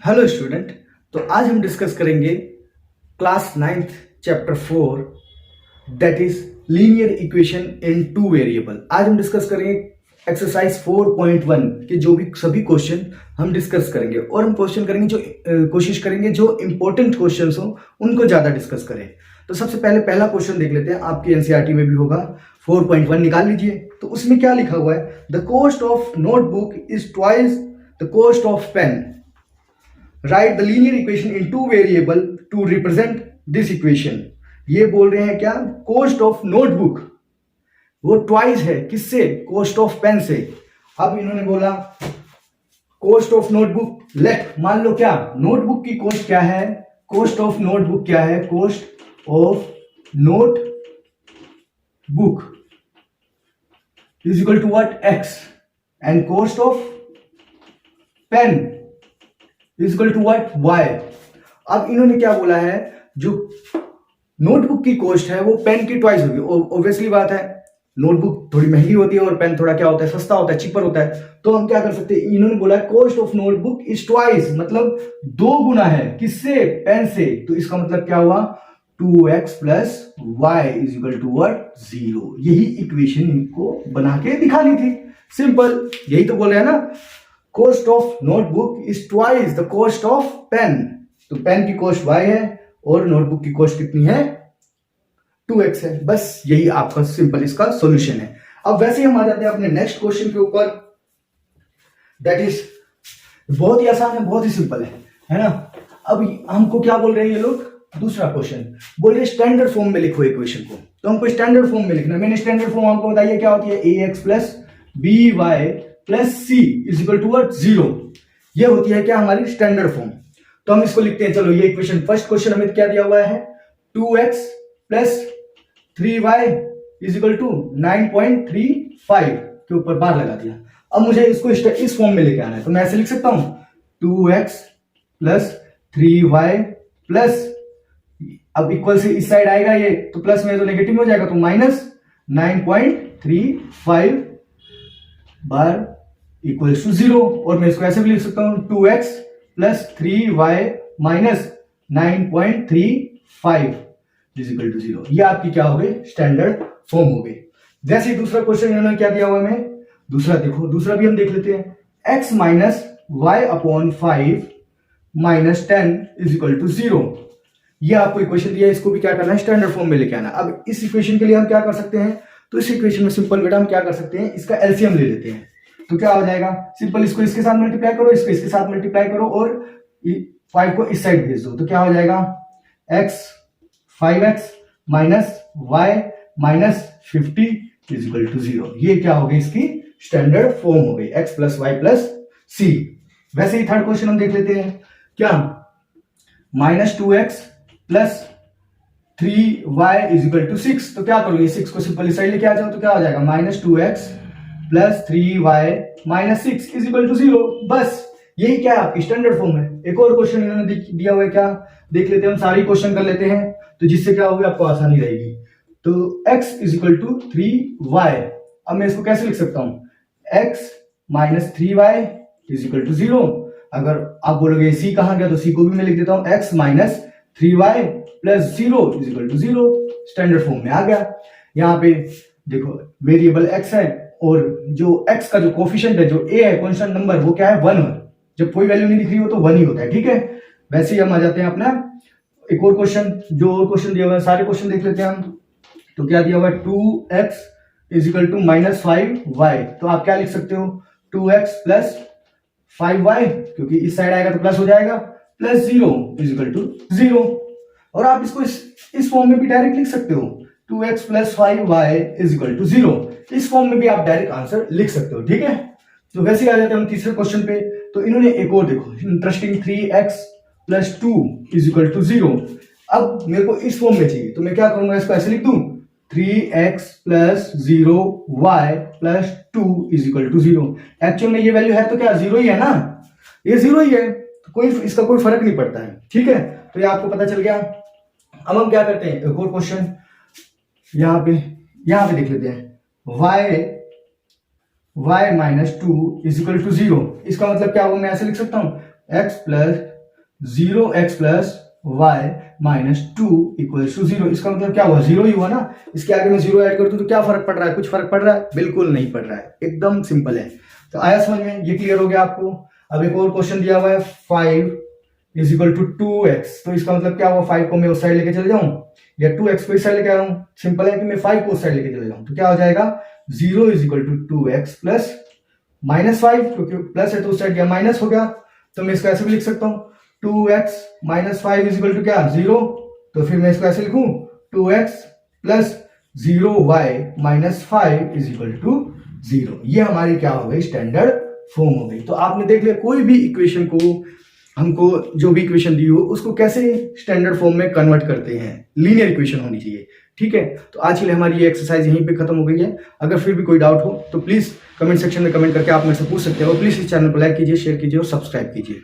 Hello student. तो आज हम डिस्कस करेंगे class 9th chapter 4 that is linear equation in two variable. आज हम डिस्कस करेंगे एक्सरसाइज 4.1 के जो भी सभी क्वेश्चन हम डिस्कस करेंगे और हम क्वेश्चन करेंगे कोशिश करेंगे जो इंपॉर्टेंट क्वेश्चंस हो उनको ज्यादा डिस्कस करें। तो सबसे पहले पहला क्वेश्चन देख लेते हैं, आपकी एनसीईआरटी में भी होगा। 4.1 निकाल लीजिए। तो उसमें क्या लिखा हुआ है, the cost of notebook is twice the cost of pen. Write the linear equation in two variable to represent this equation. ये बोल रहे हैं क्या, कॉस्ट ऑफ नोटबुक वो ट्वाइस है किससे, कॉस्ट ऑफ पेन से। अब इन्होंने बोला कॉस्ट ऑफ नोटबुक, लेट मान लो क्या नोटबुक की कॉस्ट क्या है, कॉस्ट ऑफ नोटबुक क्या है, cost of notebook is equal to what, x, and cost of pen is equal to what, y. अब इन्होंने क्या बोला है, जो नोटबुक की कॉस्ट है वो पेन की ट्वाइस होगी। ऑब्वियसली बात है, नोटबुक थोड़ी महंगी होती है और पेन थोड़ा क्या होता है, सस्ता होता है, चीपर होता है। तो हम क्या कर सकते हैं, इन्होंने बोला cost of notebook is twice, मतलब 2 गुना है किससे, पेन से। तो इसका मतलब क्या हुआ, 2x plus y is equal to what, 0। यही इक्वेशन इनको बना के दिखानी थी, सिंपल। यही तो बोल रहे हैं ना, cost of notebook is twice the cost of pen. तो पेन की कॉस्ट y है और नोटबुक की कॉस्ट कितनी है, 2x है। बस यही आपका सिंपल इसका सॉल्यूशन है। अब वैसे हम आ जाते हैं अपने नेक्स्ट क्वेश्चन के ऊपर, दैट इज बहुत ही आसान है, बहुत ही सिंपल है ना। अब हमको क्या बोल रहे हैं ये लोग, दूसरा क्वेश्चन बोल रहे स्टैंडर्ड फॉर्म में लिखो इक्वेशन को। तो हमको स्टैंडर्ड फॉर्म में लिखना है। मैंने स्टैंडर्ड फॉर्म आपको बताइए क्या होती है, ax plus by plus c is equal to what, 0। ये होती है क्या हमारी स्टैंडर्ड फॉर्म। तो हम इसको लिखते हैं, चलो ये इक्वेशन, फर्स्ट क्वेश्चन हमें क्या दिया हुआ है, 2x plus 3y is equal to 9.35 के ऊपर बार लगा दिया। अब मुझे इसको इस फॉर्म में लेके आना है। तो मैं ऐसे लिख सकता हूं, 2x प्लस 3y प्लस, अब इक्वल से इस साइड आएगा ये, तो प्लस में तो नेगेटिव हो जाएगा, तो माइनस 9.35 बार इक्वल्स टू 0। और मैं इसको ऐसे भी लिख सकता हूं, 2x plus 3y minus 9.35 is equal to 0। ये आपकी क्या हो गई, स्टैंडर्ड फॉर्म हो गई। जैसे दूसरा क्वेश्चन इन्होंने क्या दिया हुआ हमें, दूसरा देखो, दूसरा भी हम देख लेते हैं, x minus y upon 5 minus 10 is equal to 0। ये आपको इक्वेशन दिया है, इसको भी क्या करना है, स्टैंडर्ड फॉर्म में लेके आना। अब इस इक्वेशन के लिए हम क्या कर सकते हैं, तो इस इक्वेशन में सिंपल बेटा हम क्या कर सकते हैं, इसका एलसीएम ले लेते हैं। तो क्या हो जाएगा, सिंपल इसको इसके साथ मल्टीप्लाई करो, इसको इसके साथ मल्टीप्लाई करो और 5 को इस साइड भेज दो। तो क्या हो जाएगा, x 5x minus y minus 50 is equal to 0। ये क्या हो गई, इसकी स्टैंडर्ड फॉर्म हो गई, x plus y plus c. वैसे ही थर्ड क्वेश्चन हम देख लेते हैं, क्या minus 2x plus 3y is equal to 6। तो क्या करोगे, 6 को सिंपल इस साइड लेके आ जाओ। तो क्या हो जाएगा, minus 2x plus 3y minus 6 is equal to 0। बस यही क्या है, आपकी स्टैंडर्ड फॉर्म है। एक और क्वेश्चन इन्होंने दिया हुआ है, क्या देख लेते हैं, हम सारी क्वेश्चन कर लेते हैं, तो जिससे क्या होगा, आपको आसानी रहेगी। तो x is equal to 3y। अब मैं इसको कैसे लिख सकता हूं, x minus 3y is equal to 0। अगर आप बोलोगे c कहां गया, तो c को भी मैं लिख देता हूं, x minus 3y plus 0 is equal to 0। Standard form में आ गया। यहाँ पे देखो वेरिएबल x है और जो x का जो कोफिशिएंट है, जो a है कांस्टेंट नंबर, वो क्या है, 1 है। जब कोई वैल्यू नहीं दिख रही हो तो 1 ही होता है, ठीक है। वैसे ही हम आ जाते हैं अपना एक और क्वेश्चन, जो और क्वेश्चन दिया हुआ है सारे क्वेश्चन देख लेते हैं हम। तो क्या दिया हुआ है, 2x is equal to minus 5y। तो आप क्या लिख सकते हो, 2x प्लस 5y, क्योंकि इस साइड आएगा तो प्लस हो जाएगा, प्लस 0 इज इक्वल टू 0। और आप इसको इस फॉर्म में भी डायरेक्ट लिख सकते हो, 2x plus 5y is equal to 0। इस फॉर्म में भी आप डायरेक्ट आंसर लिख सकते हो, ठीक है। तो वैसे ही आ जाते हैं हम तीसरे क्वेश्चन पे। तो इन्होंने एक और देखो interesting, 3x plus 2 is equal to 0। अब मेरे को इस फॉर्म में चाहिए, तो मैं क्या करूंगा, इसको ऐसे लिख दूं, 3x plus 0y plus 2 is equal to 0। Actual में ये वैल्यू है तो क्या 0 ही है ना, ये 0 ही है, तो कोई इसका कोई फर्क नहीं पड़ता है, ठीक है। तो ये आपको पता चल गया। अब हम क्या करते हैं, एक और क्वेश्चन यहाँ पे देख लेते हैं, y minus 2 is equal to 0। इसका मतलब क्या होगा, मैं ऐसे लिख सकता हूं, x plus 0x plus y minus 2 equal to 0। इसका मतलब क्या हुआ, 0 ही हुआ ना। इसके आगे मैं 0 ऐड कर दूं तो क्या फर्क पड़ रहा है, कुछ फर्क पड़ रहा है? बिल्कुल नहीं पड़ रहा है, एकदम सिंपल है। तो आया समझ में, ये क्लियर हो गया आपको। अब एक और क्वेश्चन दिया हुआ है 5 इज इक्वल टू 2x। तो इसका मतलब क्या हुआ, 5 को मैं उस साइड लेके चले जाऊं या 2x को इस साइड लेके आ रहा हूं? सिंपल है कि मैं 5 को उस साइड लेके चले जाऊं। तो क्या हो जाएगा, 0 is equal to 2x plus minus 5, क्योंकि प्लस है तो उस साइड गया माइनस हो गया। तो मैं इसको ऐसे भी लिख सकता हूं 2x minus 5 is equal to क्या, 0। तो फिर मैं इसको ऐसे लिखूं 2x plus 0y minus 5 is equal to 0। ये हमारी क्या हो गई, स्टैंडर्ड फॉर्म हो गई। तो आपने देख लिया कोई भी इक्वेशन को, हमको जो भी इक्वेशन दी हो उसको कैसे स्टैंडर्ड फॉर्म में कन्वर्ट करते हैं, लीनियर इक्वेशन होनी चाहिए। ठीक है, तो आज के लिए हमारी ये एक्सरसाइज यहीं पे खत्म हो गई है। अगर फिर भी कोई डाउट हो तो प्लीज कमेंट सेक्शन में कमेंट करके आप मेरे से पूछ सकते हो। प्लीज इस चैनल को लाइक कीजिए, शेयर कीजिए और सब्सक्राइब कीजिए।